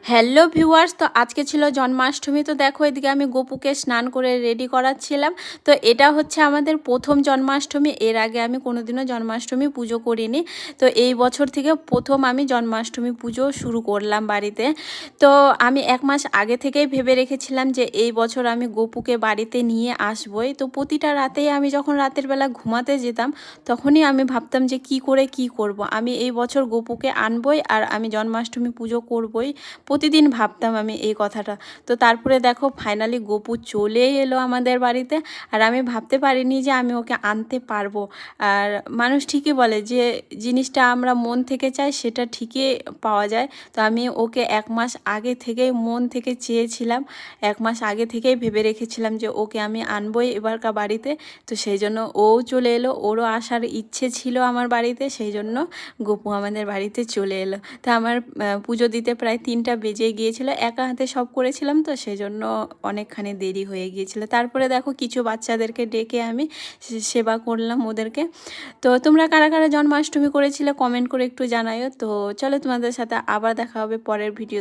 Hello viewers, তো আজকে ছিল জন্মাষ্টমী। তো দেখো এদিকে আমি গপুকে স্নান করে রেডি করাচ্ছিলাম। তো এটা হচ্ছে আমাদের প্রথম জন্মাষ্টমী। এর আগে আমি কোনোদিনও জন্মাষ্টমী পুজো করিনি। তো এই বছর থেকে প্রথম আমি জন্মাষ্টমী পুজো শুরু করলাম বাড়িতে। তো আমি 1 মাস আগে থেকেই ভেবে রেখেছিলাম যে এই বছর আমি গপুকে বাড়িতে নিয়ে আসবই। তো প্রতিটা রাতেই আমি যখন রাতের বেলা ঘুমাতে যেতাম তখনই আমি ভাবতাম যে কি করে কি করব। আমি এই বছর গপুকে আনবই আর আমি জন্মাষ্টমী পুজো করবই। প্রতিদিন ভাবতাম আমি এই কথাটা। তো তারপরে দেখো ফাইনালি গপু চলে এলো আমাদের বাড়িতে। আর আমি ভাবতে পারিনি যে আমি ওকে আনতে পারবো। আর মানুষ ঠিকই বলে যে জিনিসটা আমরা মন থেকে চাই সেটা ঠিকই পাওয়া যায়। তো আমি ওকে 1 মাস আগে থেকেই মন থেকে চেয়েছিলাম, 1 মাস আগে থেকেই ভেবে রেখেছিলাম যে ওকে আমি আনবই এবারকার বাড়িতে। তো সেই জন্য ও চলে এলো, ওরও আসার ইচ্ছে ছিল আমার বাড়িতে, সেই জন্য গপু আমাদের বাড়িতে চলে এলো। তো আমার পুজো দিতে প্রায় 3টা বেজে গিয়েছিল। একা হাতে সব করেছিলাম, তো সেই জন্য অনেকখানি দেরি হয়ে গিয়েছিল। তারপরে দেখো কিছু বাচ্চাদেরকে ডেকে আমি সেবা করলাম ওদেরকে। তো তোমরা কারা কারা জন্মাষ্টমী করেছিলে কমেন্ট করে একটু জানাইও। তো চলো তোমাদের সাথে আবার দেখা হবে পরের ভিডিও।